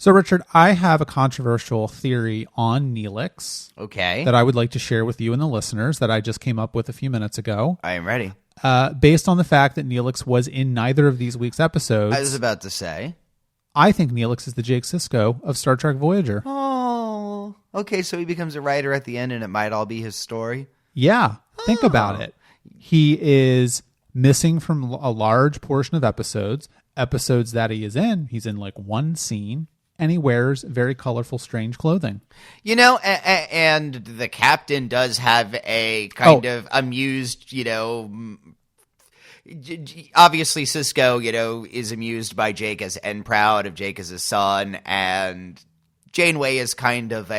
So, Richard, I have a controversial theory on Neelix. Okay. That I would like to share with you and the listeners that I just came up with a few minutes ago. I am ready. Based on the fact that Neelix was in neither of these week's episodes. I was about to say. I think Neelix is the Jake Sisko of Star Trek Voyager. Oh, okay. So he becomes a writer at the end and it might all be his story? Yeah. Think about it. He is missing from a large portion of episodes that he is in. He's in like one scene. And he wears very colorful, strange clothing. You know, and the captain does have a kind of amused, obviously Sisko, is amused by Jake and proud of Jake as his son. And Janeway is kind of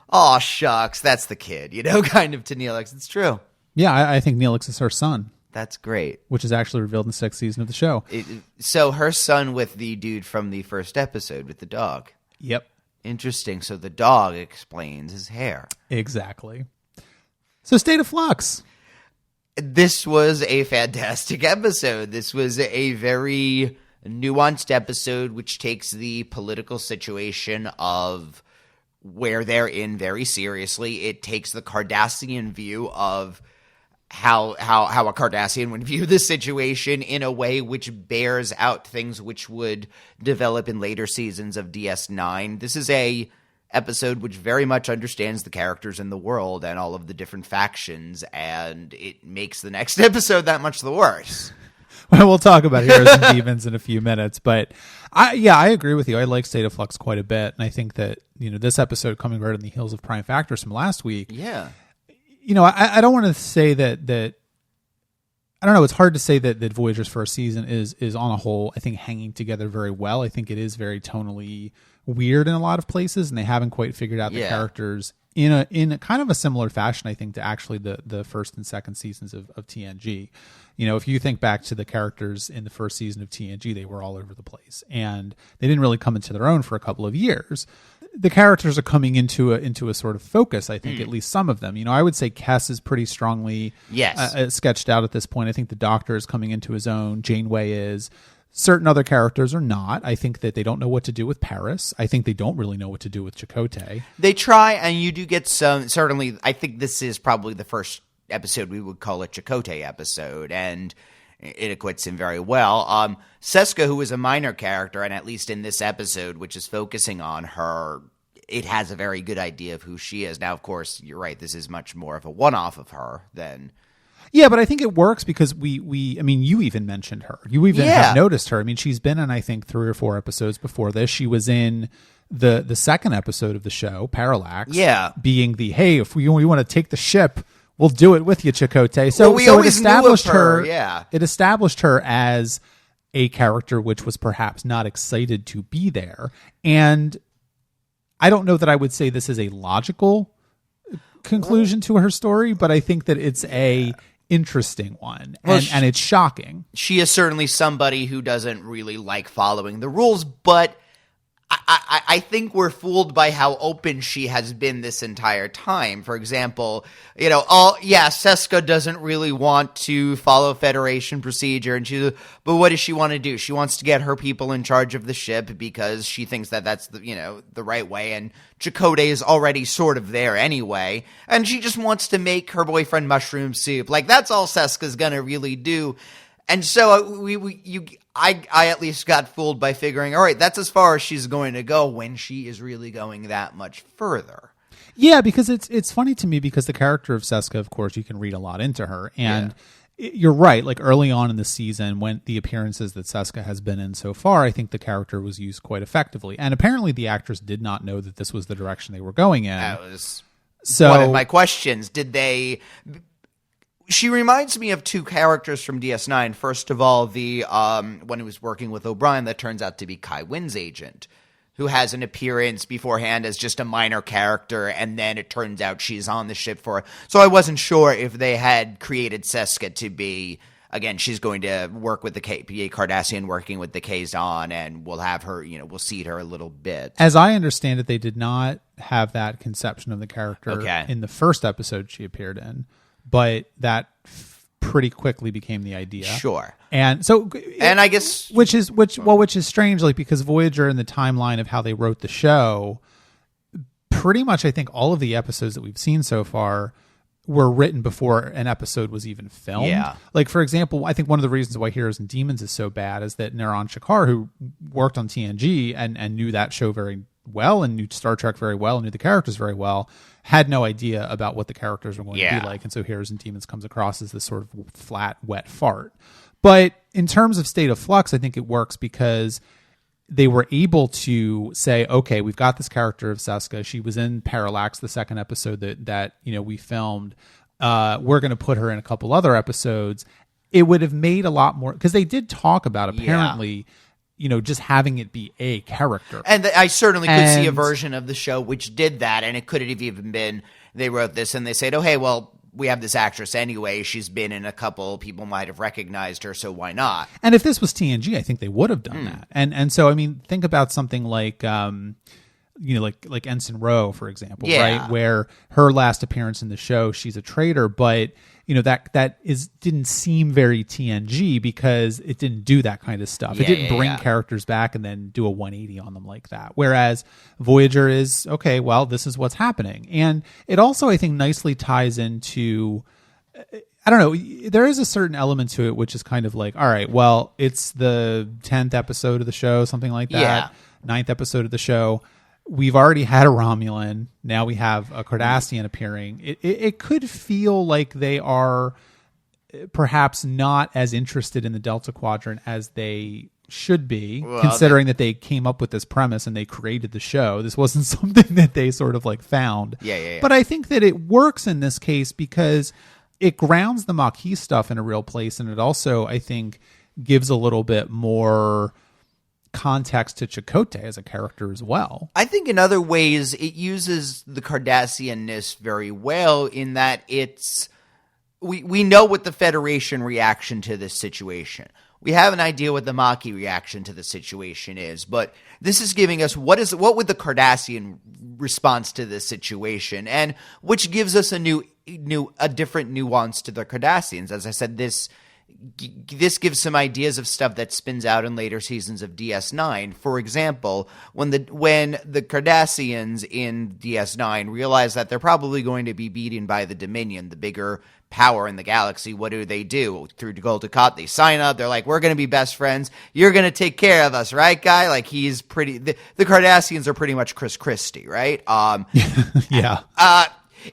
aw, shucks, that's the kid, kind of to Neelix. It's true. Yeah, I think Neelix is her son. That's great. Which is actually revealed in the 6th season of the show. So her son with the dude from the first episode with the dog. Yep. Interesting. So the dog explains his hair. Exactly. So State of Flux. This was a fantastic episode. This was a very nuanced episode which takes the political situation of where they're in very seriously. It takes the Cardassian view of how a Cardassian would view the situation in a way which bears out things which would develop in later seasons of DS9. This is a episode which very much understands the characters in the world and all of the different factions, and it makes the next episode that much the worse. Well, we'll talk about Heroes and Demons in a few minutes, but I agree with you. I like State of Flux quite a bit, and I think that this episode coming right on the heels of Prime Factors from last week. Yeah. I don't want to say that I don't know. It's hard to say that Voyager's first season is on a whole, I think, hanging together very well. I think it is very tonally weird in a lot of places, and they haven't quite figured out the characters in a kind of a similar fashion, I think, to actually the first and second seasons of TNG. If you think back to the characters in the first season of TNG, they were all over the place, and they didn't really come into their own for a couple of years. The characters are coming into a sort of focus, I think, at least some of them. I would say Kes is pretty strongly sketched out at this point. I think the Doctor is coming into his own. Janeway is. Certain other characters are not. I think that they don't know what to do with Paris. I think they don't really know what to do with Chakotay. They try, and you do get some. Certainly, I think this is probably the first episode we would call a Chakotay episode, and it equates him very well. Seska, who is a minor character, and at least in this episode, which is focusing on her, it has a very good idea of who she is. Now, of course, you're right. This is much more of a one-off of her than... Yeah, but I think it works because I mean, you even mentioned her. You even have noticed her. I mean, she's been in, I think, 3 or 4 episodes before this. She was in the second episode of the show, Parallax. Yeah. Being the, hey, if we want to take the ship, we'll do it with you, Chakotay. So, we so always it established knew of her. Yeah. It established her as a character which was perhaps not excited to be there. And I don't know that I would say this is a logical conclusion to her story, but I think that it's a interesting one, and it's shocking. She is certainly somebody who doesn't really like following the rules, but I think we're fooled by how open she has been this entire time. For example, Seska doesn't really want to follow Federation procedure, and but what does she want to do? She wants to get her people in charge of the ship because she thinks that that's the right way, and Chakotay is already sort of there anyway, and she just wants to make her boyfriend mushroom soup. Like, that's all Seska's gonna really do. And so I at least got fooled by figuring, all right, that's as far as she's going to go when she is really going that much further. Yeah, because it's funny to me because the character of Seska, of course, you can read a lot into her. And you're right, like early on in the season, when the appearances that Seska has been in so far, I think the character was used quite effectively. And apparently the actress did not know that this was the direction they were going in. That was one of my questions. She reminds me of 2 characters from DS9. First of all, the when he was working with O'Brien, that turns out to be Kai Wynn's agent, who has an appearance beforehand as just a minor character, and then it turns out she's on the ship for... So I wasn't sure if they had created Seska to be... Again, she's going to work with the Cardassian working with the Kazon, and we'll have her, we'll seed her a little bit. As I understand it, they did not have that conception of the character in the first episode she appeared in. But that pretty quickly became the idea. Sure. And so, and I guess which is strange, like, because Voyager in the timeline of how they wrote the show, pretty much I think all of the episodes that we've seen so far were written before an episode was even filmed. Yeah. Like, for example, I think one of the reasons why Heroes and Demons is so bad is that Naran Shakar, who worked on TNG and knew that show very well and knew Star Trek very well and knew the characters very well, had no idea about what the characters were going to be like. And so Heroes and Demons comes across as this sort of flat, wet fart. But in terms of State of Flux, I think it works because they were able to say, okay, we've got this character of Seska. She was in Parallax, the second episode that we filmed. We're going to put her in a couple other episodes. It would have made a lot more, because they did talk about apparently, just having it be a character. And I certainly could see a version of the show which did that, and it could have even been they wrote this and they said, oh, hey, well, we have this actress anyway. She's been in a couple. People might have recognized her, so why not? And if this was TNG, I think they would have done that. And so, I mean, think about something like, like Ensign Ro, for example, right? Where her last appearance in the show, she's a traitor, but that didn't seem very TNG because it didn't do that kind of stuff. It didn't bring characters back and then do a 180 on them like that. Whereas Voyager is, okay, well, this is what's happening. And it also, I think, nicely ties into, I don't know, there is a certain element to it which is kind of like, all right, well, it's the 10th episode of the show, something like that, 9th episode of the show. We've already had a Romulan. Now we have a Cardassian appearing. It could feel like they are perhaps not as interested in the Delta Quadrant as they should be, considering that they came up with this premise and they created the show. This wasn't something that they sort of like found. But I think that it works in this case because it grounds the Maquis stuff in a real place, and it also, I think, gives a little bit more context to Chakotay as a character as well. I think in other ways it uses the Cardassian-ness very well in that it's we know what the Federation reaction to this situation. We have an idea what the Maquis reaction to the situation is, but this is giving us what would the Cardassian response to this situation, and which gives us a different nuance to the Cardassians. As I said, this gives some ideas of stuff that spins out in later seasons of DS9. For example, when the Cardassians in DS9 realize that they're probably going to be beaten by the Dominion, the bigger power in the galaxy, what do? Through Gul Dukat, they sign up. They're like, we're going to be best friends. You're going to take care of us, right, guy? Like, he's pretty... The Cardassians are pretty much Chris Christie, right?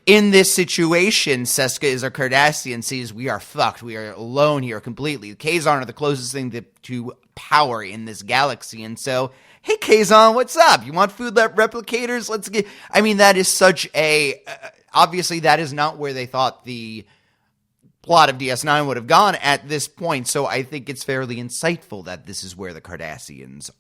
In this situation, Seska is a Cardassian, sees we are fucked. We are alone here completely. Kazon are the closest thing to power in this galaxy. And so, hey, Kazon, what's up? You want food replicators? Let's get... I mean, that is such a... obviously, that is not where they thought the plot of DS9 would have gone at this point. So I think it's fairly insightful that this is where the Cardassians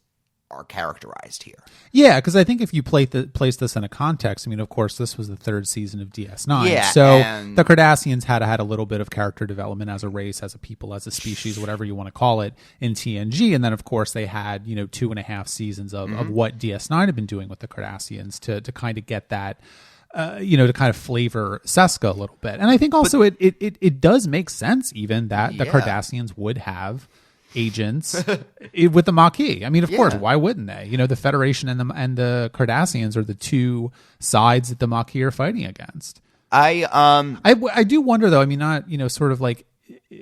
are characterized here. Yeah, because I think if you place this in a context, I mean, of course, this was the third season of DS9. Yeah, so the Cardassians had a little bit of character development as a race, as a people, as a species, whatever you want to call it, in TNG. And then, of course, they had 2.5 seasons of what DS9 had been doing with the Cardassians to kind of get that, to kind of flavor Seska a little bit. And I think also it does make sense even that the Cardassians would have agents with the Maquis. I mean, of course, why wouldn't they? The Federation and the Cardassians are the two sides that the Maquis are fighting against. I do wonder though. I mean, not sort of like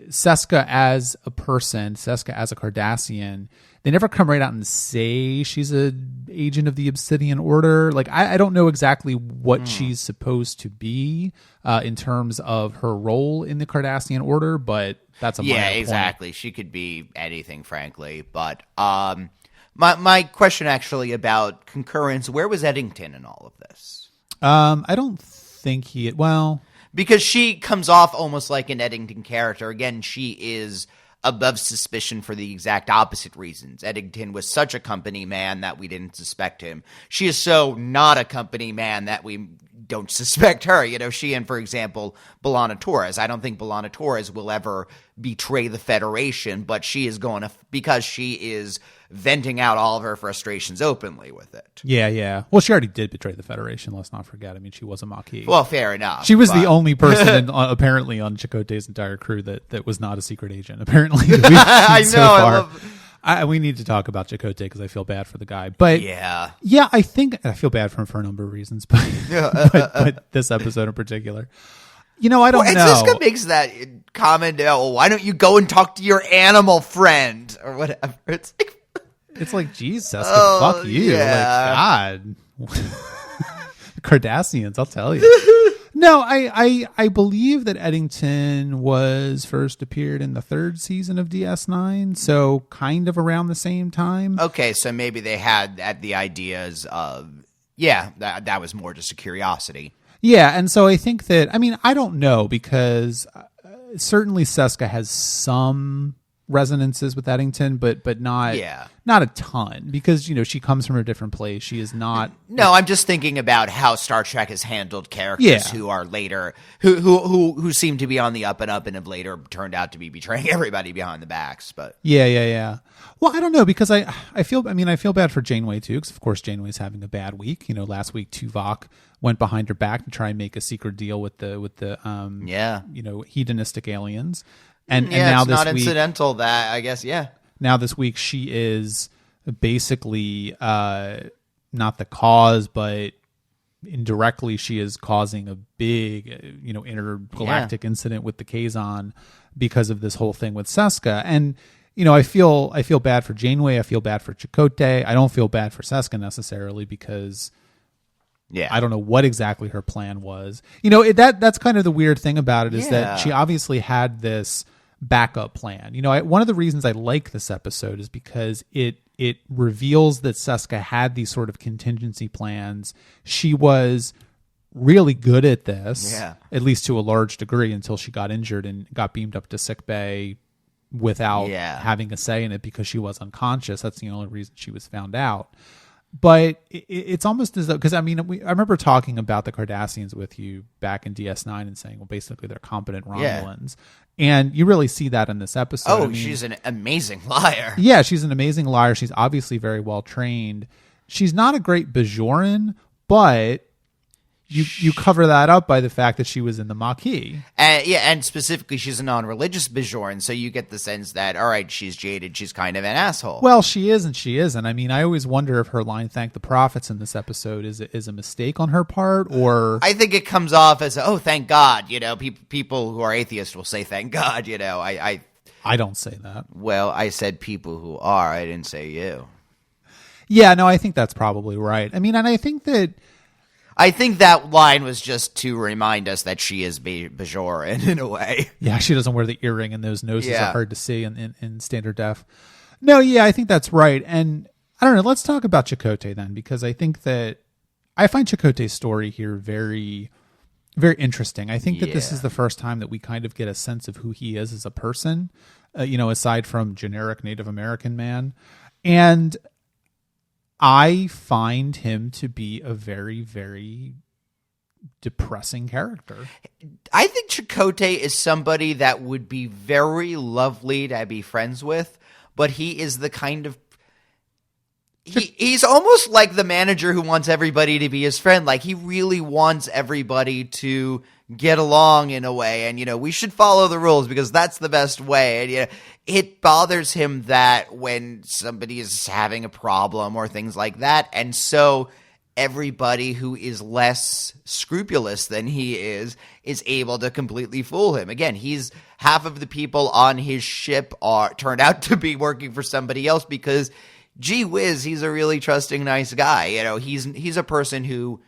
Seska as a person, Seska as a Cardassian. They never come right out and say she's an agent of the Obsidian Order. Like, I don't know exactly what she's supposed to be in terms of her role in the Cardassian Order, but that's a minor point. Exactly. She could be anything, frankly. But my question actually about concurrence, where was Eddington in all of this? I don't think because she comes off almost like an Eddington character. Again, she is above suspicion for the exact opposite reasons. Eddington was such a company man that we didn't suspect him. She is so not a company man that we don't suspect her. She and, for example, B'Elanna Torres. I don't think B'Elanna Torres will ever betray the Federation, but she is going to, because she is venting out all of her frustrations openly with it. Yeah. Well, she already did betray the Federation. Let's not forget. I mean, she was a Maquis. Well, fair enough. She was the only person apparently on Chakotay's entire crew that was not a secret agent. Apparently, I know. So far. We need to talk about Chakotay because I feel bad for the guy. But yeah, I think I feel bad for him for a number of reasons, but this episode in particular. I don't know. Siska makes that comment, why don't you go and talk to your animal friend or whatever. It's like, geez, Siska, fuck you. Yeah. Like, God. Cardassians, I'll tell you. No, I believe that Eddington was first appeared in the 3rd season of DS9, so kind of around the same time. Okay, so maybe they had the ideas of, that was more just a curiosity. Yeah, and so I think that, I don't know, because certainly Seska has some resonances with Eddington, but not a ton, because she comes from a different place. She is not. No, I'm just thinking about how Star Trek has handled characters who are later who seem to be on the up and up and have later turned out to be betraying everybody behind the backs. But yeah. Well, I don't know, because I feel bad for Janeway too, because of course Janeway's having a bad week. Last week Tuvok went behind her back to try and make a secret deal with the hedonistic aliens. And now it's this not week, incidental that, I guess, now this week she is basically not the cause, but indirectly she is causing a big, intergalactic incident with the Kazon because of this whole thing with Seska. And I feel bad for Janeway. I feel bad for Chakotay. I don't feel bad for Seska necessarily, because I don't know what exactly her plan was. That's kind of the weird thing about it, is that she obviously had this backup plan. One of the reasons I like this episode is because it reveals that Seska had these sort of contingency plans. She was really good at this, at least to a large degree, until she got injured and got beamed up to sickbay without having a say in it because she was unconscious. That's the only reason she was found out. But it's almost as though, because I remember talking about the Cardassians with you back in DS9 and saying, well, basically they're competent Romulans. And you really see that in this episode. She's an amazing liar. Yeah, she's an amazing liar. She's obviously very well trained. She's not a great Bajoran, but you cover that up by the fact that she was in the Maquis. And specifically she's a non-religious Bajoran, so you get the sense that, all right, she's jaded, she's kind of an asshole. Well, she is and she isn't. I always wonder if her line, thank the prophets, in this episode is a mistake on her part, or... I think it comes off as, thank God. People who are atheists will say thank God, I don't say that. Well, I said people who are, I didn't say you. Yeah, no, I think that's probably right. And I think that line was just to remind us that she is Bajoran in a way. Yeah, she doesn't wear the earring, and those noses are hard to see in standard def. No, yeah, I think that's right. And I don't know, let's talk about Chakotay then, because I think that I find Chakotay's story here very, very interesting. I think that this is the first time that we kind of get a sense of who he is as a person, aside from generic Native American man. And I find him to be a very, very depressing character. I think Chakotay is somebody that would be very lovely to be friends with, but he is the kind of... He's almost like the manager who wants everybody to be his friend. Like, he really wants everybody to get along in a way, and we should follow the rules because that's the best way. And it bothers him that when somebody is having a problem or things like that, and so everybody who is less scrupulous than he is able to completely fool him. Again, he's half of the people on his ship turned out to be working for somebody else because, gee whiz, he's a really trusting, nice guy. He's a person who,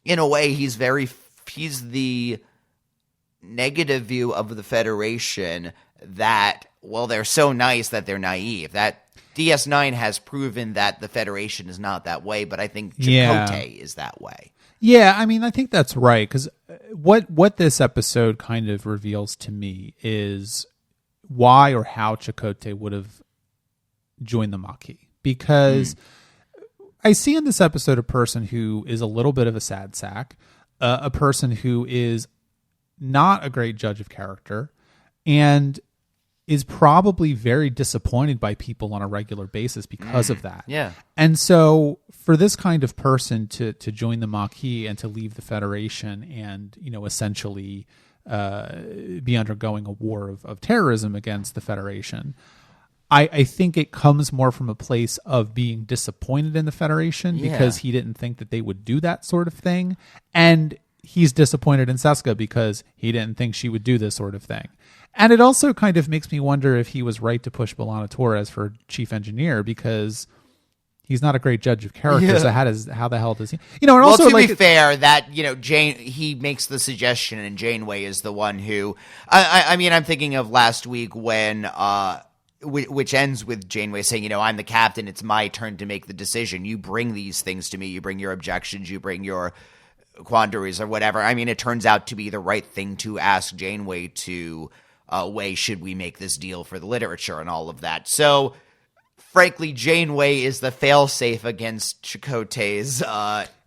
in a way, he's the negative view of the Federation that, well, they're so nice that they're naive. That DS9 has proven that the Federation is not that way, but I think Chakotay is that way. Yeah, I think that's right, because what this episode kind of reveals to me is why or how Chakotay would have joined the Maquis. Because I see in this episode a person who is a little bit of a sad sack, a person who is not a great judge of character, and is probably very disappointed by people on a regular basis because of that. Yeah. And so for this kind of person to join the Maquis and to leave the Federation and, essentially be undergoing a war of terrorism against the Federation, I think it comes more from a place of being disappointed in the Federation because he didn't think that they would do that sort of thing. And he's disappointed in Seska because he didn't think she would do this sort of thing. And it also kind of makes me wonder if he was right to push B'Elanna Torres for chief engineer, because he's not a great judge of character. Yeah. So how the hell does he? And also, to be fair, that he makes the suggestion, and Janeway is the one who. I mean, I'm thinking of last week when. Which ends with Janeway saying, I'm the captain. It's my turn to make the decision. You bring these things to me. You bring your objections. You bring your quandaries or whatever. I mean, it turns out to be the right thing to ask Janeway to weigh, should we make this deal for the literature and all of that. So, frankly, Janeway is the failsafe against Chakotay's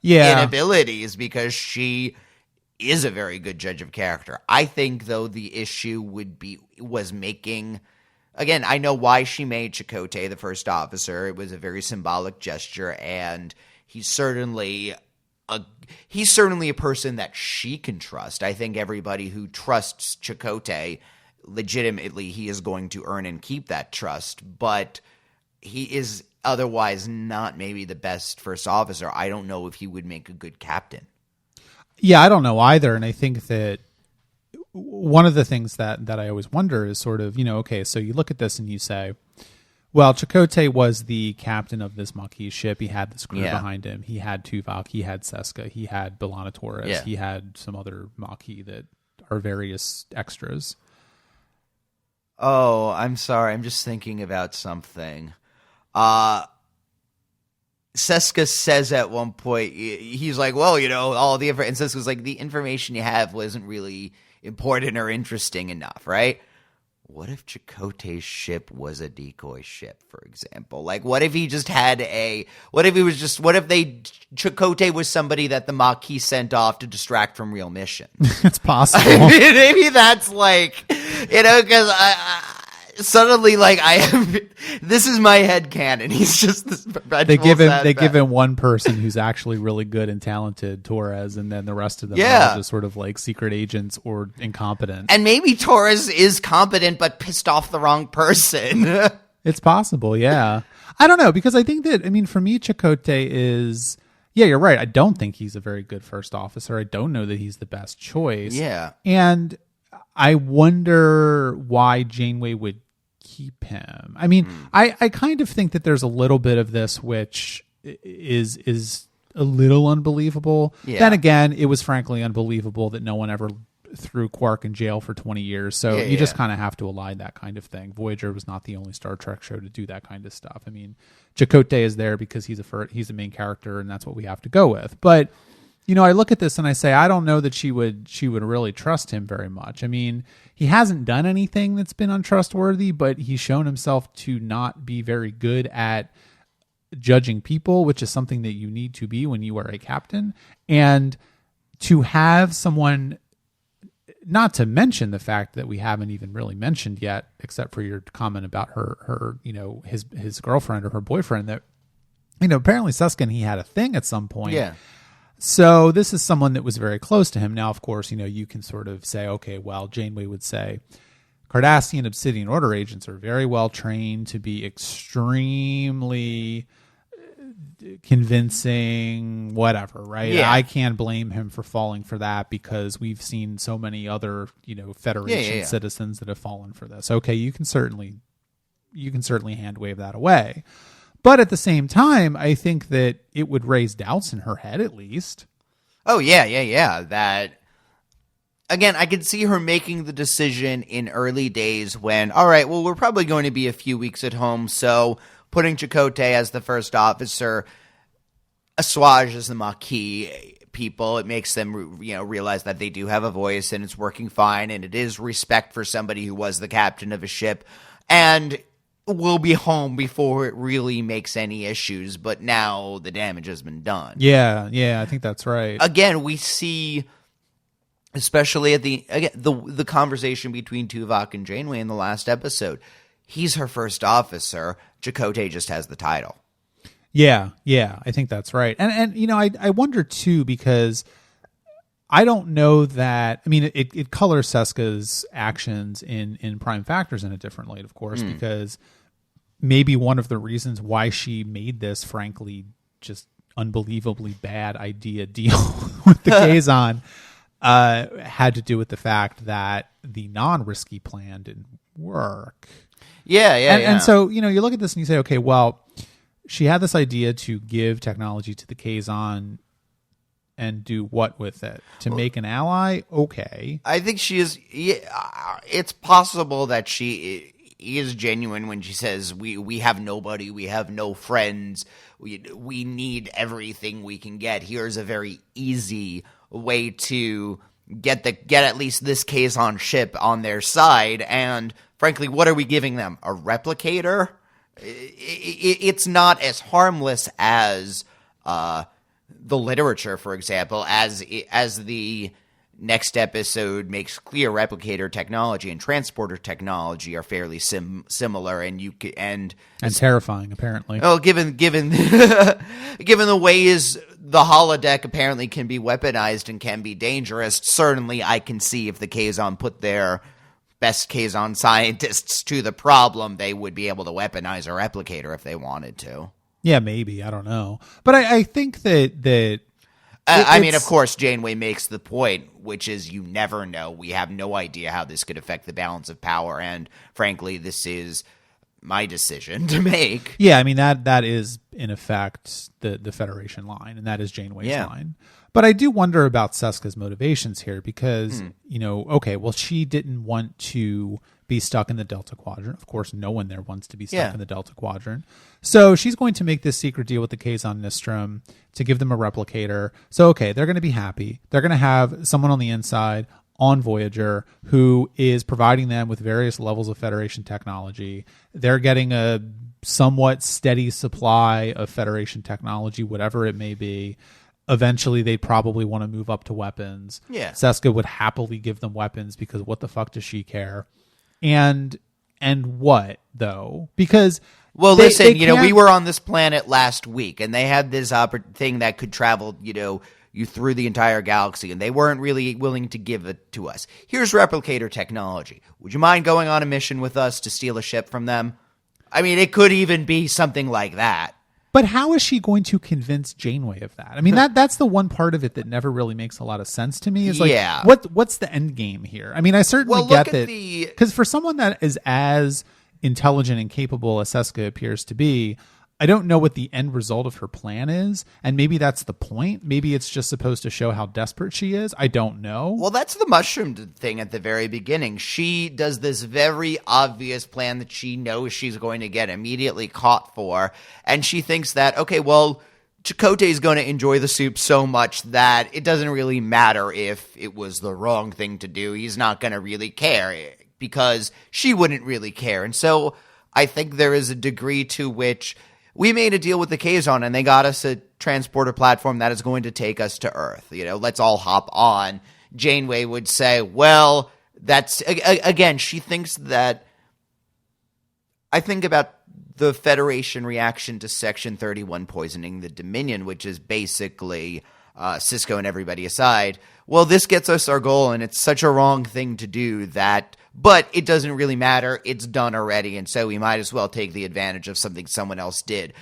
inabilities, because she is a very good judge of character. I think, though, the issue was making... Again, I know why she made Chakotay the first officer. It was a very symbolic gesture, and he's certainly a person that she can trust. I think everybody who trusts Chakotay, legitimately, he is going to earn and keep that trust, but he is otherwise not maybe the best first officer. I don't know if he would make a good captain. Yeah, I don't know either, and I think that one of the things that I always wonder is sort of, okay, so you look at this and you say, well, Chakotay was the captain of this Maquis ship. He had this crew behind him. He had Tuvok. He had Seska. He had B'Elanna Torres. Yeah. He had some other Maquis that are various extras. Oh, I'm sorry. I'm just thinking about something. Seska says at one point, he's like, well, all the and Seska's like, the information you have wasn't really important or interesting enough, right? What if Chakotay's ship was a decoy ship, for example? Like, what if he just had Chakotay was somebody that the Maquis sent off to distract from real missions? It's possible. I mean, maybe that's like, because suddenly, like, this is my headcanon. He's just this. They give him one person who's actually really good and talented, Torres, and then the rest of them are all just sort of like secret agents or incompetent. And maybe Torres is competent but pissed off the wrong person. It's possible, yeah. I don't know, because I think that, for me, Chakotay is... Yeah, you're right. I don't think he's a very good first officer. I don't know that he's the best choice. Yeah. And I wonder why Janeway would keep him. I kind of think that there's a little bit of this which is a little unbelievable. Yeah. Then again, it was frankly unbelievable that no one ever threw Quark in jail for 20 years. So you just kind of have to align that kind of thing. Voyager was not the only Star Trek show to do that kind of stuff. Chakotay is there because he's the main character, and that's what we have to go with. But I look at this and I say, I don't know that she would really trust him very much. He hasn't done anything that's been untrustworthy, but he's shown himself to not be very good at judging people, which is something that you need to be when you are a captain. And to have someone, not to mention the fact that we haven't even really mentioned yet, except for your comment about her his girlfriend or her boyfriend, that, apparently Seska and he had a thing at some point. Yeah. So this is someone that was very close to him. Now, of course, you can sort of say, okay, well, Janeway would say Cardassian Obsidian Order agents are very well trained to be extremely convincing, whatever, right? Yeah. I can't blame him for falling for that, because we've seen so many other, Federation citizens that have fallen for this. Okay, you can certainly hand wave that away. But at the same time, I think that it would raise doubts in her head, at least. Oh, yeah. That, again, I could see her making the decision in early days when, all right, well, we're probably going to be a few weeks at home, so putting Chakotay as the first officer assuages the Maquis people. It makes them, realize that they do have a voice and it's working fine, and it is respect for somebody who was the captain of a ship. And we'll be home before it really makes any issues, but now the damage has been done. Yeah, I think that's right. Again, we see especially at the conversation between Tuvok and Janeway in the last episode. He's her first officer. Chakotay just has the title. Yeah, I think that's right. And you know, I wonder too, because I don't know that. I mean, it colors Seska's actions in Prime Factors in a different light, of course, because maybe one of the reasons why she made this, frankly, just unbelievably bad idea deal with the Kazon had to do with the fact that the non-risky plan didn't work. Yeah. And so, you know, you look at this and you say, okay, well, she had this idea to give technology to the Kazon and do what with it? To make an ally? Okay. I think she is. Yeah, it's possible that she is genuine when she says, we have nobody, we have no friends, we need everything we can get. Here's a very easy way to get at least this Kazon ship on their side. And frankly, what are we giving them? A replicator? It's not as harmless as the literature, for example, as the next episode makes clear. Replicator technology and transporter technology are fairly similar, and terrifying, apparently. Oh, given given the ways the holodeck apparently can be weaponized and can be dangerous, certainly I can see if the Kazon put their best Kazon scientists to the problem, they would be able to weaponize a replicator if they wanted to. Yeah, maybe. I don't know. But I think that I mean, of course, Janeway makes the point, which is you never know. We have no idea how this could affect the balance of power. And frankly, this is my decision to make. Yeah, I mean, that is, in effect, the Federation line, and that is Janeway's line. But I do wonder about Seska's motivations here because, you know, okay, well, she didn't want to be stuck in the Delta Quadrant. Of course, no one there wants to be stuck in the Delta Quadrant. So she's going to make this secret deal with the Kazon Nostrum to give them a replicator. So, okay, they're going to be happy. They're going to have someone on the inside on Voyager who is providing them with various levels of Federation technology. They're getting a somewhat steady supply of Federation technology, whatever it may be. Eventually, they'd probably want to move up to weapons. Yeah. Seska would happily give them weapons because what the fuck does she care? And what, though? Because... Well, listen, you know, we were on this planet last week, and they had this thing that could travel, you know, you through the entire galaxy, and they weren't really willing to give it to us. Here's replicator technology. Would you mind going on a mission with us to steal a ship from them? I mean, it could even be something like that. But how is she going to convince Janeway of that? I mean, that's the one part of it that never really makes a lot of sense to me. Is like, what's the end game here? I mean, I certainly get that, because for someone that is as intelligent and capable as Seska appears to be, I don't know what the end result of her plan is, and maybe that's the point. Maybe it's just supposed to show how desperate she is. I don't know. Well, that's the mushroom thing at the very beginning. She does this very obvious plan that she knows she's going to get immediately caught for, and she thinks that, okay, well, Chakotay is going to enjoy the soup so much that it doesn't really matter if it was the wrong thing to do. He's not going to really care, because she wouldn't really care. And so I think there is a degree to which we made a deal with the Kazon, and they got us a transporter platform that is going to take us to Earth. You know, let's all hop on. Janeway would say, well, that's, again, she thinks that, I think about the Federation reaction to Section 31 poisoning the Dominion, which is basically Sisko and everybody aside. Well, this gets us our goal, and it's such a wrong thing to do that, but it doesn't really matter. It's done already, and so we might as well take the advantage of something someone else did.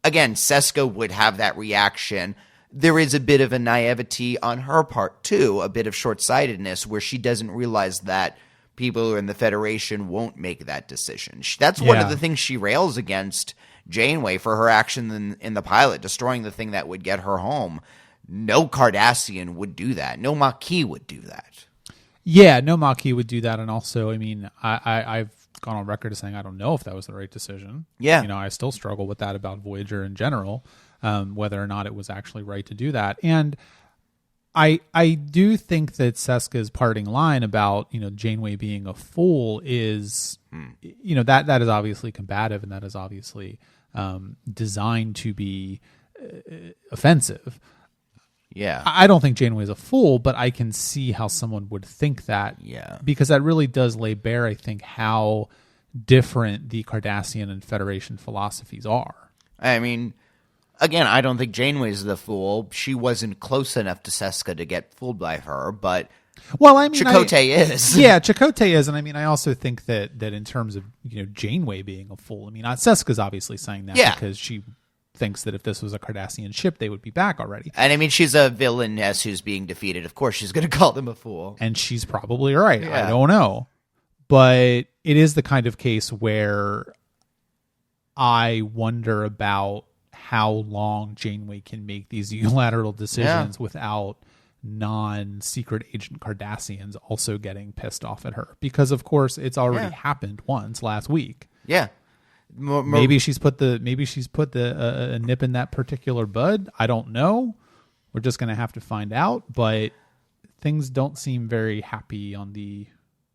Again, Seska would have that reaction. There is a bit of a naivety on her part, too, a bit of short-sightedness, where she doesn't realize that people who are in the Federation won't make that decision. That's one of the things she rails against Janeway for her action in the pilot, destroying the thing that would get her home. No Cardassian would do that. No Maquis would do that. Yeah, no Maquis would do that. And also, I mean, I've gone on record as saying I don't know if that was the right decision. Yeah. You know, I still struggle with that about Voyager in general, whether or not it was actually right to do that. And I do think that Seska's parting line about, you know, Janeway being a fool is, you know, that is obviously combative, and that is obviously designed to be offensive. Yeah. I don't think Janeway's a fool, but I can see how someone would think that. Yeah. Because that really does lay bare, I think, how different the Cardassian and Federation philosophies are. I mean, again, I don't think Janeway's the fool. She wasn't close enough to Seska to get fooled by her, but well, I mean, Chakotay is. Yeah, Chakotay is, and I mean, I also think that in terms of Janeway being a fool, I mean, Seska's obviously saying that because she thinks that if this was a Cardassian ship, they would be back already. And I mean, she's a villainess who's being defeated. Of course, she's going to call them a fool. And she's probably right. Yeah. I don't know. But it is the kind of case where I wonder about how long Janeway can make these unilateral decisions without non-secret agent Cardassians also getting pissed off at her. Because, of course, it's already happened once last week. Yeah. Maybe she's put the nip in that particular bud. I don't know. We're just going to have to find out. But things don't seem very happy on the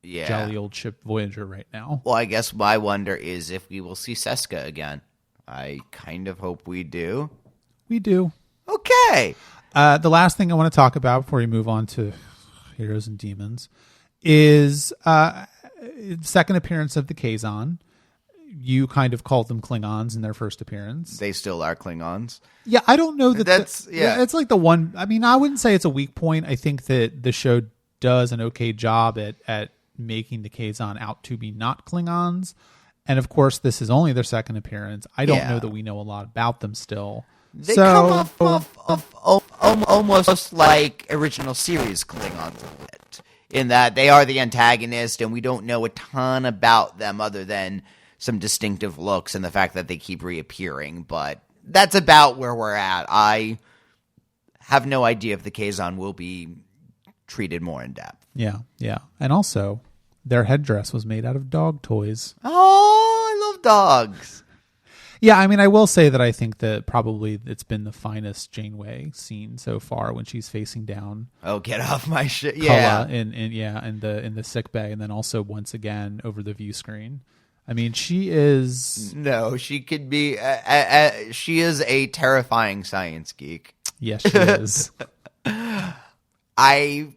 jolly old ship Voyager right now. Well, I guess my wonder is if we will see Seska again. I kind of hope we do. We do. Okay. The last thing I want to talk about before we move on to Heroes and Demons is second appearance of the Kazon. You kind of called them Klingons in their first appearance. They still are Klingons. Yeah, I don't know that's it's like the one. I mean, I wouldn't say it's a weak point. I think that the show does an okay job at making the Kazon out to be not Klingons. And of course, this is only their second appearance. I don't know that we know a lot about them still. They come off almost like original series Klingons a bit, in that they are the antagonist, and we don't know a ton about them other than some distinctive looks and the fact that they keep reappearing. But that's about where we're at. I have no idea if the Kazon will be treated more in depth. Yeah. And also, their headdress was made out of dog toys. Oh, I love dogs. Yeah, I mean, I will say that I think that probably it's been the finest Janeway scene so far when she's facing down. Oh, get off my shit! Yeah, in the sick bay, and then also once again over the view screen. I mean, she is. No, she could be. She is a terrifying science geek. Yes, she is. I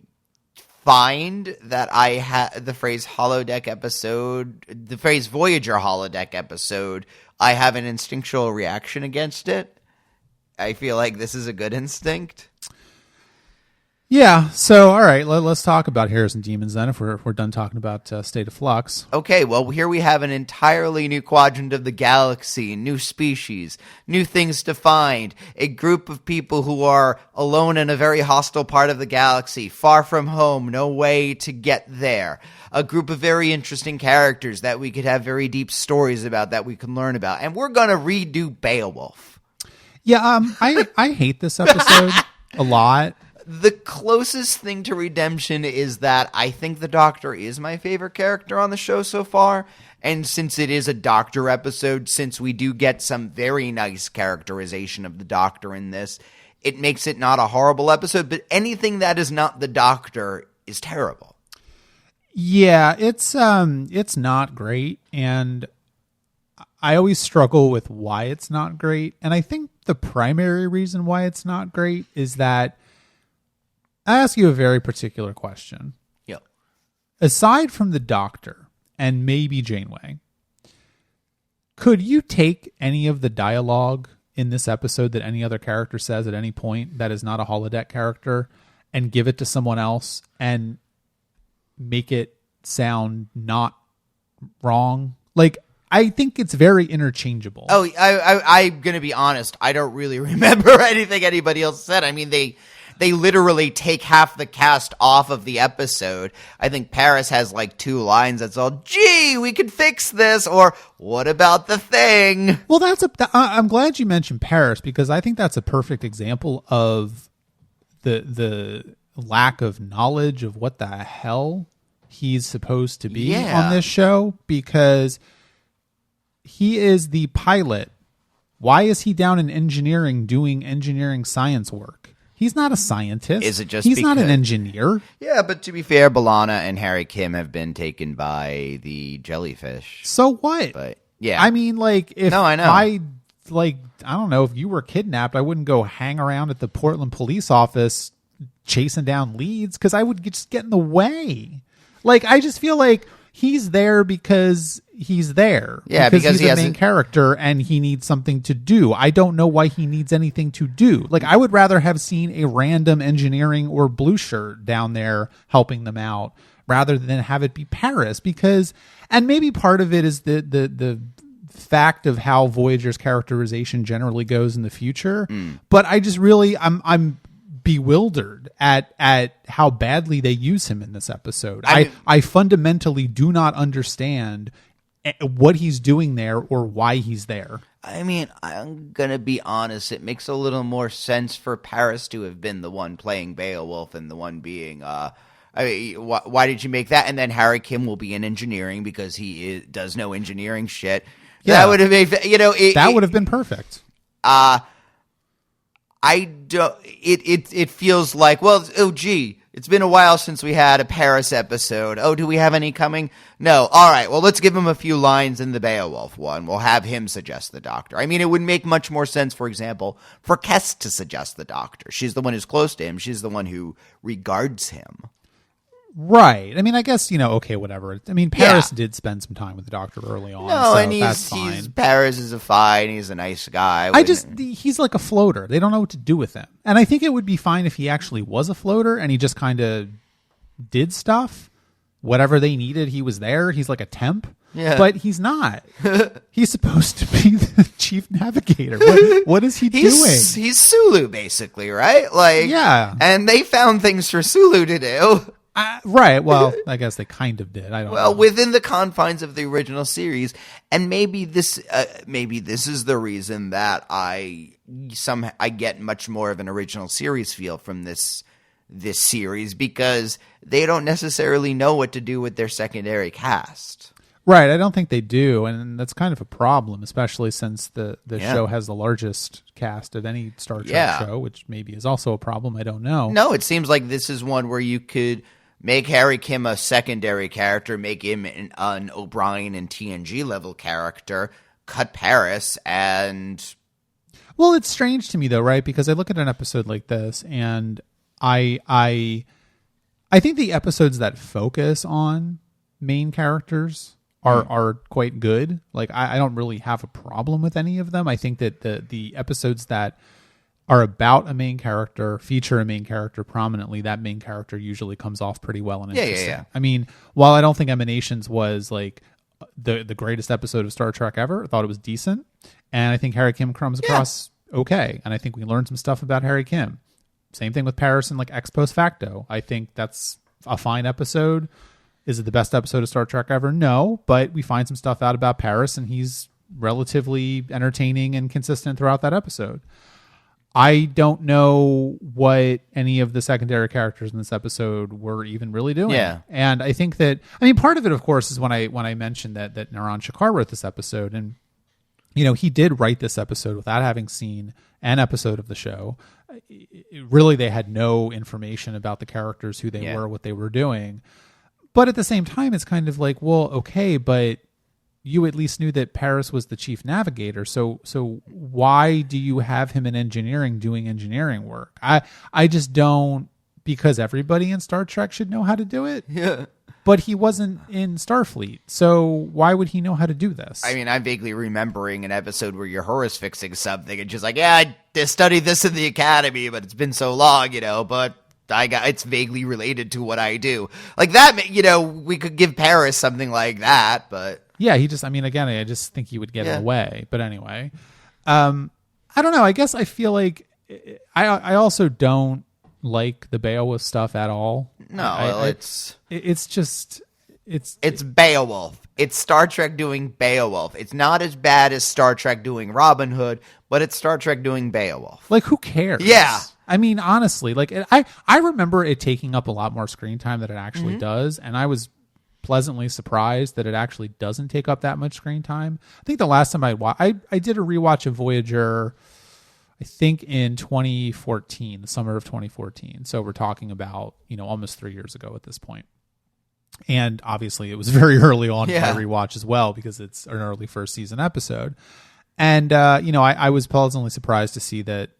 find that I had the phrase holodeck episode, the phrase Voyager holodeck episode. I have an instinctual reaction against it. I feel like this is a good instinct. Yeah. So, all right, let's talk about Heroes and Demons then. If we're done talking about State of Flux. Okay. Well, here we have an entirely new quadrant of the galaxy, new species, new things to find. A group of people who are alone in a very hostile part of the galaxy, far from home, no way to get there. A group of very interesting characters that we could have very deep stories about that we can learn about, and we're gonna redo Beowulf. Yeah. I hate this episode a lot. The closest thing to redemption is that I think the Doctor is my favorite character on the show so far. And since it is a Doctor episode, since we do get some very nice characterization of the Doctor in this, it makes it not a horrible episode. But anything that is not the Doctor is terrible. Yeah, it's not great. And I always struggle with why it's not great. And I think the primary reason why it's not great is that I ask you a very particular question. Yeah. Aside from the Doctor and maybe Janeway, could you take any of the dialogue in this episode that any other character says at any point that is not a holodeck character and give it to someone else and make it sound not wrong? Like, I think it's very interchangeable. Oh, I'm going to be honest. I don't really remember anything anybody else said. I mean, they literally take half the cast off of the episode. I think Paris has like 2 lines. That's all. Gee, we could fix this. Or what about the thing? Well, I'm glad you mentioned Paris because I think that's a perfect example of the lack of knowledge of what the hell he's supposed to be on this show, because he is the pilot. Why is he down in engineering doing engineering science work? He's not a scientist. Is it just He's not an engineer. Yeah, but to be fair, B'Elanna and Harry Kim have been taken by the jellyfish. So what? But yeah, I mean, like, if no, I know. my like, I don't know, if you were kidnapped, I wouldn't go hang around at the Portland police office chasing down leads, because I would just get in the way. Like, I just feel like he's there because he's there. Yeah, because he's he the has main character and he needs something to do. I don't know why he needs anything to do. Like, I would rather have seen a random engineering or blue shirt down there helping them out rather than have it be Paris, because, and maybe part of it is the fact of how Voyager's characterization generally goes in the future. But I just really, I'm bewildered at how badly they use him in this episode. I fundamentally do not understand what he's doing there or why he's there. I mean, I'm gonna be honest, it makes a little more sense for Paris to have been the one playing Beowulf and the one being I mean, why did you make that? And then Harry Kim will be in engineering because he does no engineering shit. Yeah. That would have made, that would have been perfect. I don't. It feels like, well, oh gee, it's been a while since we had a Paris episode. Oh, do we have any coming? No. All right. Well, let's give him a few lines in the Beowulf one. We'll have him suggest the Doctor. I mean, it would make much more sense, for example, for Kes to suggest the Doctor. She's the one who's close to him. She's the one who regards him. Right. I mean, I guess, okay, whatever. I mean, Paris did spend some time with the Doctor early on. No, so and that's fine. Paris is he's a nice guy. He's like a floater. They don't know what to do with him. And I think it would be fine if he actually was a floater and he just kind of did stuff. Whatever they needed, he was there. He's like a temp. Yeah. But he's not. He's supposed to be the chief navigator. What is he doing? He's Sulu, basically, right? Like, yeah. And they found things for Sulu to do. Right. Well, I guess they kind of did. I don't know. Well, within the confines of the original series, and maybe this is the reason that I get much more of an original series feel from this series, because they don't necessarily know what to do with their secondary cast. Right. I don't think they do, and that's kind of a problem, especially since the show has the largest cast of any Star Trek show, which maybe is also a problem. I don't know. No, it seems like this is one where you could make Harry Kim a secondary character, make him an O'Brien and TNG level character, cut Paris, and... Well, it's strange to me, though, right? Because I look at an episode like this, and I think the episodes that focus on main characters are quite good. Like, I don't really have a problem with any of them. I think that the episodes that are about a main character, feature a main character prominently, that main character usually comes off pretty well and interesting. Yeah. I mean, while I don't think Emanations was like the greatest episode of Star Trek ever, I thought it was decent. And I think Harry Kim comes across okay. And I think we learned some stuff about Harry Kim. Same thing with Paris and like Ex Post Facto. I think that's a fine episode. Is it the best episode of Star Trek ever? No, but we find some stuff out about Paris and he's relatively entertaining and consistent throughout that episode. I don't know what any of the secondary characters in this episode were even really doing. Yeah. And I think that, part of it, of course, is when I mentioned that Naran Shakar wrote this episode, and, he did write this episode without having seen an episode of the show. Really, they had no information about the characters, who they were, what they were doing. But at the same time, it's kind of like, well, okay, but you at least knew that Paris was the chief navigator. So why do you have him in engineering doing engineering work? I just don't, because everybody in Star Trek should know how to do it. Yeah. But he wasn't in Starfleet. So why would he know how to do this? I mean, I'm vaguely remembering an episode where Uhura's fixing something and just like, I studied this in the academy, but it's been so long, but it's vaguely related to what I do. Like that, we could give Paris something like that, but... Yeah, he just, again, I just think he would get in the way. But anyway, I don't know. I guess I feel like I also don't like the Beowulf stuff at all. No, it's Beowulf. It's Star Trek doing Beowulf. It's not as bad as Star Trek doing Robin Hood, but it's Star Trek doing Beowulf. Like, who cares? Yeah. Honestly, like I remember it taking up a lot more screen time than it actually does, and I was pleasantly surprised that it actually doesn't take up that much screen time. I think the last time I did a rewatch of Voyager, I think in 2014, the summer of 2014. So we're talking about, almost 3 years ago at this point. And obviously it was very early on in my rewatch as well, because it's an early first season episode. And, I was pleasantly surprised to see that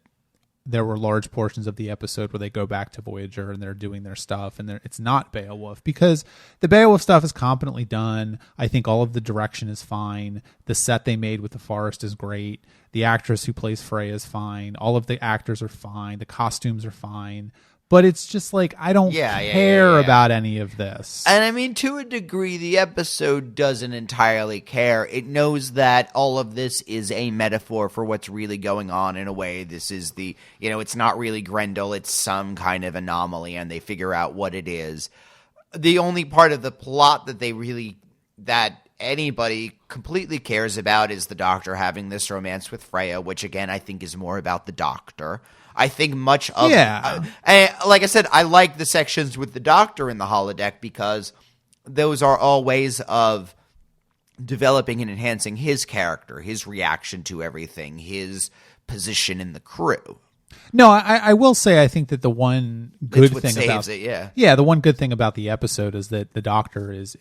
there were large portions of the episode where they go back to Voyager and they're doing their stuff, and it's not Beowulf, because the Beowulf stuff is competently done. I think all of the direction is fine. The set they made with the forest is great. The actress who plays Freya is fine. All of the actors are fine. The costumes are fine. But it's just like, I don't care about any of this. And I mean, to a degree, the episode doesn't entirely care. It knows that all of this is a metaphor for what's really going on in a way. This is it's not really Grendel, it's some kind of anomaly, and they figure out what it is. The only part of the plot that anybody completely cares about is the Doctor having this romance with Freya, which again, I think is more about the Doctor. I think much of like I said, I like the sections with the Doctor in the holodeck because those are all ways of developing and enhancing his character, his reaction to everything, his position in the crew. No, I will say I think that the one good thing about the one good thing about the episode is that the Doctor is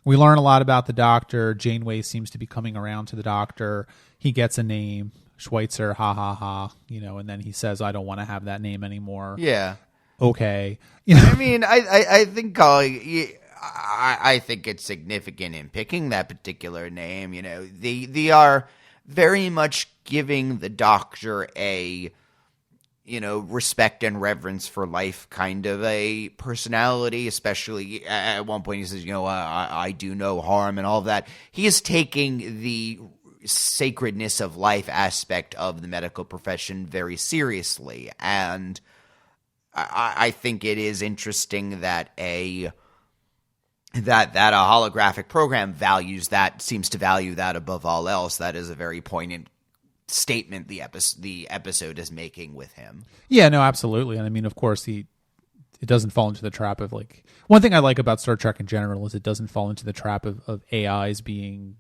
we learn a lot about the Doctor. Janeway seems to be coming around to the Doctor. He gets a name. Schweitzer, ha ha ha, and then he says, I don't want to have that name anymore. Yeah. Okay. I mean, I think I think it's significant in picking that particular name. They are very much giving the Doctor a, respect and reverence for life kind of a personality, especially at one point he says, I do no harm and all of that. He is taking the sacredness of life aspect of the medical profession very seriously, and I think it is interesting that a holographic program seems to value that above all else. That is a very poignant statement the episode is making with him. Yeah, no, absolutely. And I mean, of course, it doesn't fall into the trap of, like, one thing I like about Star Trek in general is it doesn't fall into the trap of AIs being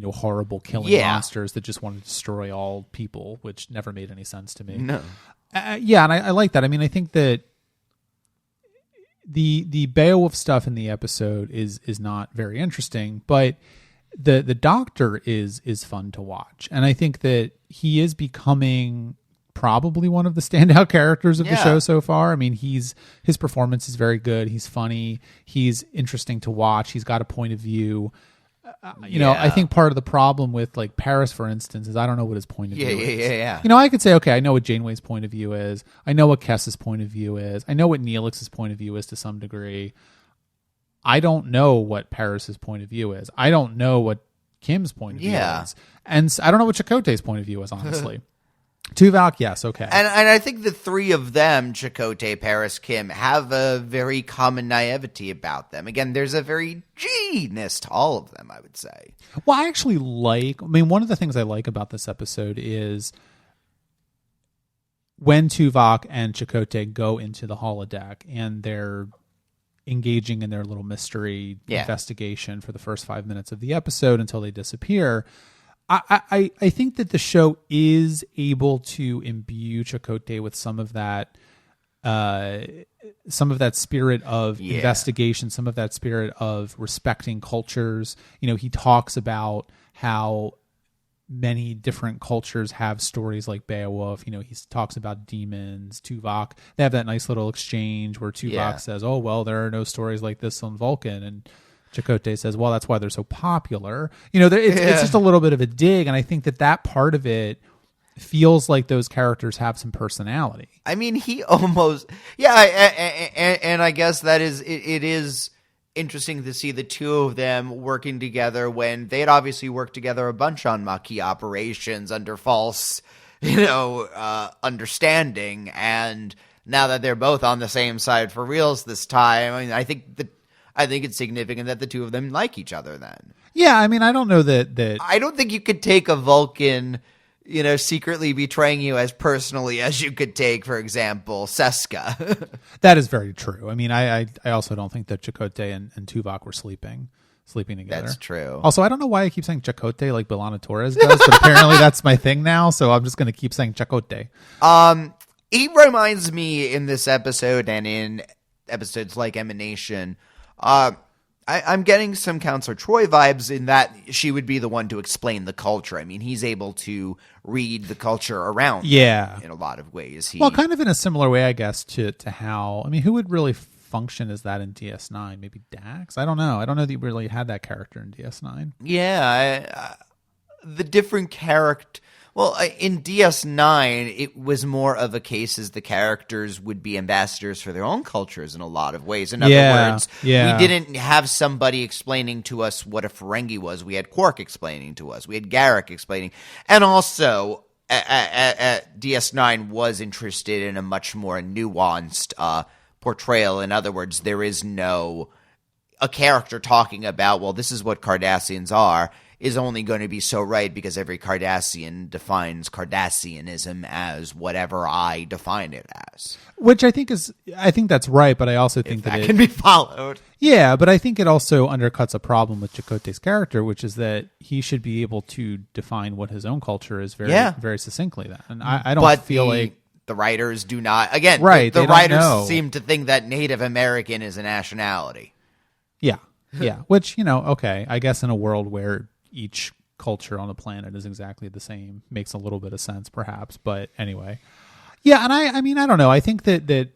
horrible killing monsters that just want to destroy all people, which never made any sense to me. No. And I like that. I mean, I think that the Beowulf stuff in the episode is not very interesting, but the Doctor is fun to watch. And I think that he is becoming probably one of the standout characters of the show so far. I mean, his performance is very good. He's funny. He's interesting to watch. He's got a point of view. I think part of the problem with, like, Paris, for instance, is I don't know what his point of view is. Yeah. I could say, okay, I know what Janeway's point of view is. I know what Kess's point of view is. I know what Neelix's point of view is to some degree. I don't know what Paris's point of view is. I don't know what Kim's point of view is. And I don't know what Chakotay's point of view is, honestly. Tuvok, yes, okay. And I think the three of them, Chakotay, Paris, Kim, have a very common naivety about them. Again, there's a very G-ness to all of them, I would say. Well, I actually one of the things I like about this episode is when Tuvok and Chakotay go into the holodeck and they're engaging in their little mystery investigation for the first 5 minutes of the episode until they disappear. I think that the show is able to imbue Chakotay with some of that spirit of investigation, some of that spirit of respecting cultures. He talks about how many different cultures have stories like Beowulf. He talks about demons, Tuvok. They have that nice little exchange where Tuvok says, "Oh, well, there are no stories like this on Vulcan," and Chakotay says, well, that's why they're so popular. It's just a little bit of a dig, and I think that part of it feels like those characters have some personality. I mean, he almost... and I guess that is... It is interesting to see the two of them working together when they had obviously worked together a bunch on Maquis operations under false, understanding, and now that they're both on the same side for reals this time, I mean, I think it's significant that the two of them like each other then. Yeah, I mean, I don't know that... I don't think you could take a Vulcan, secretly betraying you as personally as you could take, for example, Seska. That is very true. I mean, I also don't think that Chakotay and Tuvok were sleeping together. That's true. Also, I don't know why I keep saying Chakotay like B'Elanna Torres does, but apparently that's my thing now, so I'm just going to keep saying Chakotay. He reminds me in this episode and in episodes like Emanation... I'm getting some Counselor Troy vibes in that she would be the one to explain the culture. I mean, he's able to read the culture around them in a lot of ways. Well, kind of in a similar way, I guess, to how, I mean, who would really function as that in DS9? Maybe Dax? I don't know. I don't know that you really had that character in DS9. Yeah, the different character. Well, in DS9, it was more of a case as the characters would be ambassadors for their own cultures in a lot of ways. In other words, we didn't have somebody explaining to us what a Ferengi was. We had Quark explaining to us. We had Garrick explaining. And also, DS9 was interested in a much more nuanced portrayal. In other words, there is no a character talking about, well, this is what Cardassians are, is only going to be so right because every Cardassian defines Cardassianism as whatever I define it as. Which I think that's right, but I also think that can be followed. Yeah, but I think it also undercuts a problem with Chakotay's character, which is that he should be able to define what his own culture is very succincly. Then, and I don't feel like the writers do not. Again, right? The writers seem to think that Native American is a nationality. Yeah, yeah. Which, okay, I guess in a world where each culture on the planet is exactly the same makes a little bit of sense, perhaps. But anyway, yeah. And I mean, I don't know. I think that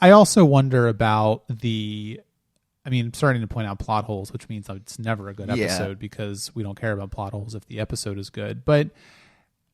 I also wonder about I'm starting to point out plot holes, which means it's never a good episode because we don't care about plot holes if the episode is good. But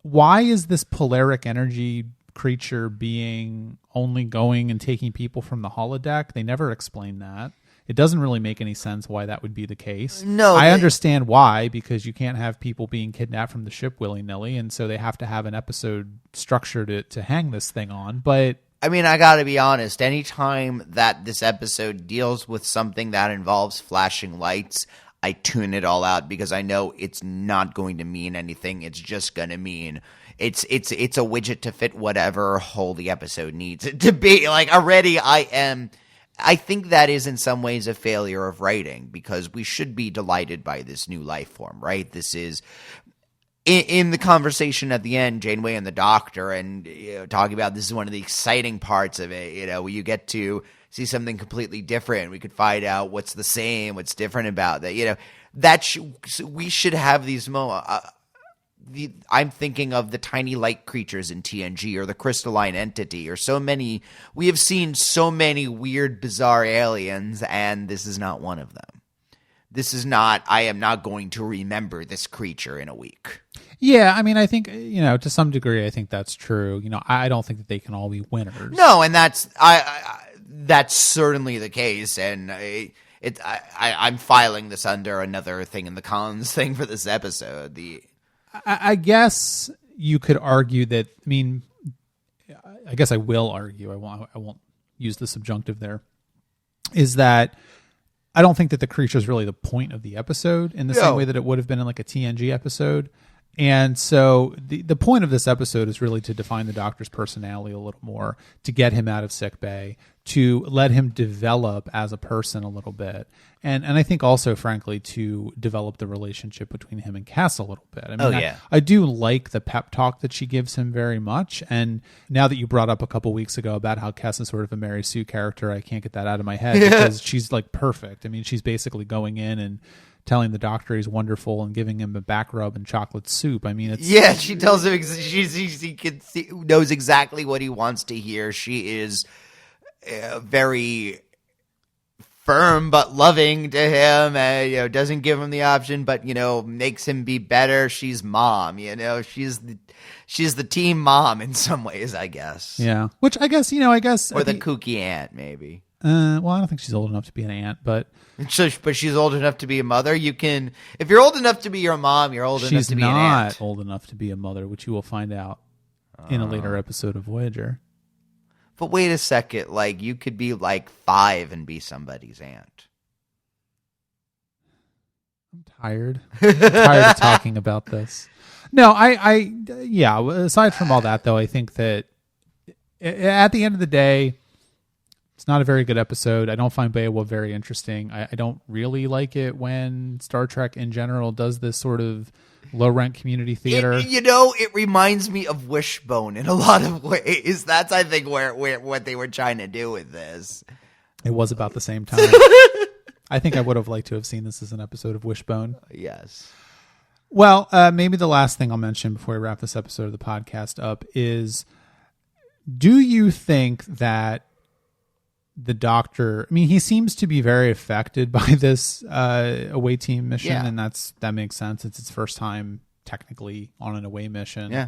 why is this polaric energy creature being only going and taking people from the holodeck? They never explain that. It doesn't really make any sense why that would be the case. No, I understand why, because you can't have people being kidnapped from the ship willy-nilly, and so they have to have an episode structured to hang this thing on. But I mean, I gotta be honest, anytime that this episode deals with something that involves flashing lights, I tune it all out because I know it's not going to mean anything. It's just going to mean it's a widget to fit whatever hole the episode needs it to be. Like, already I think that is in some ways a failure of writing because we should be delighted by this new life form, right? This is in the conversation at the end, Janeway and the Doctor, and talking about this is one of the exciting parts of it, where you get to see something completely different. We could find out what's the same, what's different about that. We should have these moments. I'm thinking of the tiny light creatures in TNG or the crystalline entity or so many. We have seen so many weird, bizarre aliens, and this is not one of them. This is not, I am not going to remember this creature in a week. Yeah, I mean, I think, to some degree, I think that's true. I don't think that they can all be winners. No, and that's certainly the case, and I'm filing this under another thing in the cons thing for this episode. I guess you could argue that. I mean, I guess I will argue. I won't use the subjunctive there. Is that I don't think that the creature is really the point of the episode in the same way that it would have been in like a TNG episode. And so the point of this episode is really to define the Doctor's personality a little more, to get him out of sickbay, to let him develop as a person a little bit. And I think also, frankly, to develop the relationship between him and Cass a little bit. I mean, I do like the pep talk that she gives him very much. And now that you brought up a couple weeks ago about how Cass is sort of a Mary Sue character, I can't get that out of my head because she's like perfect. I mean, she's basically going in and telling the Doctor he's wonderful and giving him a back rub and chocolate soup. I mean, it's she tells him he knows exactly what he wants to hear. She is very firm but loving to him, doesn't give him the option, but makes him be better. She's mom, she's the team mom in some ways, I guess. Yeah, which I guess or the kooky aunt maybe. Well, I don't think she's old enough to be an aunt, but she's old enough to be a mother. If you're old enough to be your mom, you're old enough to be an aunt. She's not old enough to be a mother, which you will find out in a later episode of Voyager. But wait a second, like you could be like 5 and be somebody's aunt. I'm tired. I'm tired of talking about this. No, yeah. Aside from all that, though, I think that at the end of the day, it's not a very good episode. I don't find Beowulf very interesting. I don't really like it when Star Trek in general does this sort of low-rent community theater. It reminds me of Wishbone in a lot of ways. That's, I think, where what they were trying to do with this. It was about the same time. I think I would have liked to have seen this as an episode of Wishbone. Yes. Well, maybe the last thing I'll mention before we wrap this episode of the podcast up is, do you think that the Doctor, I mean, he seems to be very affected by this away team mission, and that makes sense. It's his first time technically on an away mission. Yeah.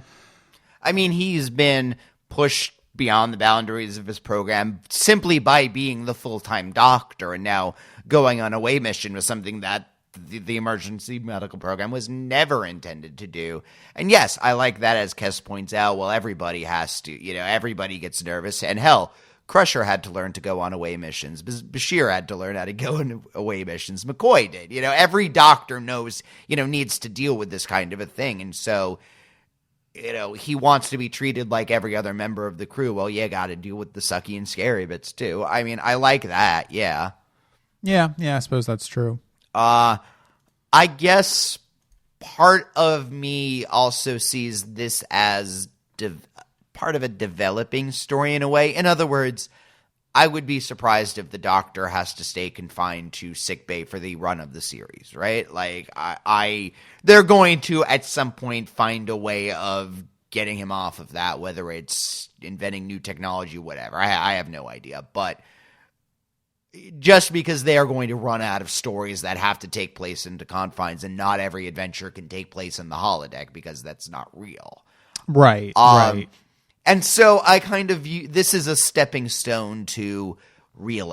I mean, he's been pushed beyond the boundaries of his program simply by being the full-time doctor, and now going on a away mission was something that the emergency medical program was never intended to do. And yes, I like that, as Kes points out, well, everybody has to, everybody gets nervous, and hell, Crusher had to learn to go on away missions. Bashir had to learn how to go on away missions. McCoy did. Every doctor knows, needs to deal with this kind of a thing. And so, he wants to be treated like every other member of the crew. Well, you got to deal with the sucky and scary bits too. I mean, I like that. Yeah. Yeah, I suppose that's true. I guess part of me also sees this as part of a developing story in a way. In other words, I would be surprised if the Doctor has to stay confined to sickbay for the run of the series, right? Like, they're going to at some point find a way of getting him off of that, whether it's inventing new technology, whatever. I have no idea, but just because they are going to run out of stories that have to take place into confines, and not every adventure can take place in the holodeck because that's not real. Right, right. And so I kind of view this as a stepping stone to real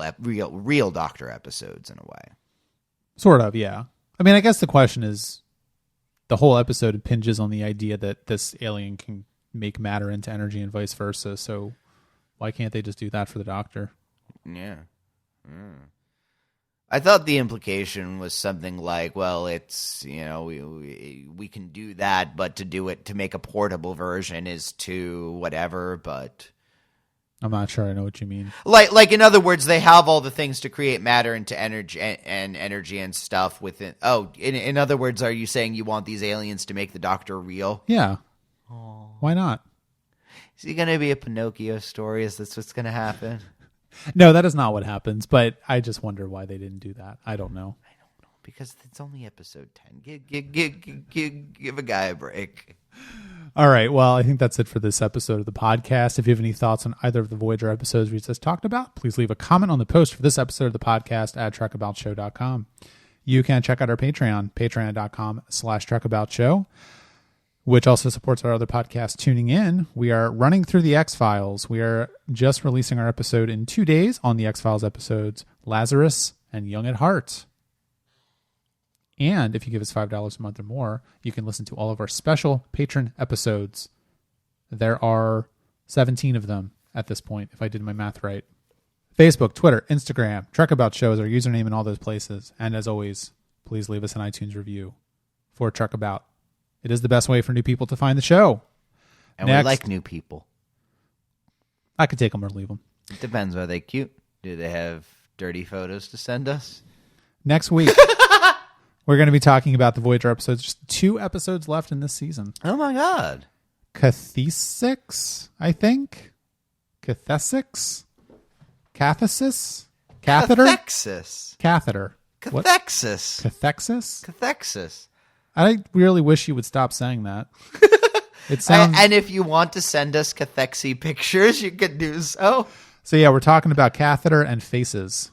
Doctor episodes in a way. Sort of, yeah. I mean, I guess the question is, the whole episode impinges on the idea that this alien can make matter into energy and vice versa. So why can't they just do that for the Doctor? Yeah. I thought the implication was something like, well, it's, we can do that, but to make a portable version is to whatever, but I'm not sure I know what you mean. Like in other words, they have all the things to create matter into energy and stuff within. Oh, in other words, are you saying you want these aliens to make the Doctor real? Yeah. Oh. Why not? Is he going to be a Pinocchio story? Is this what's going to happen? No, that is not what happens, but I just wonder why they didn't do that. I don't know. Because it's only episode 10. Give a guy a break. All right. Well, I think that's it for this episode of the podcast. If you have any thoughts on either of the Voyager episodes we just talked about, please leave a comment on the post for this episode of the podcast at trekaboutshow.com. You can check out our Patreon, patreon.com/trekaboutshow, which also supports our other podcast, Tuning In. We are running through the X-Files. We are just releasing our episode in 2 days on the X-Files episodes, Lazarus and Young at Heart. And if you give us $5 a month or more, you can listen to all of our special patron episodes. There are 17 of them at this point, if I did my math right. Facebook, Twitter, Instagram, Trekabout Show is our username in all those places. And as always, please leave us an iTunes review for Trekabout. It is the best way for new people to find the show. And we like new people. I could take them or leave them. It depends. Are they cute? Do they have dirty photos to send us? Next week, we're going to be talking about the Voyager episodes. Just 2 episodes left in this season. Oh, my God. Cathesix, I think. Cathesix? Cathesis? Catheter? Cathexis. Catheter. Cathexis. Cathexis? Cathexis. I really wish you would stop saying that. It sounds. And if you want to send us cathexy pictures, you can do so. So yeah, we're talking about catheter and faces.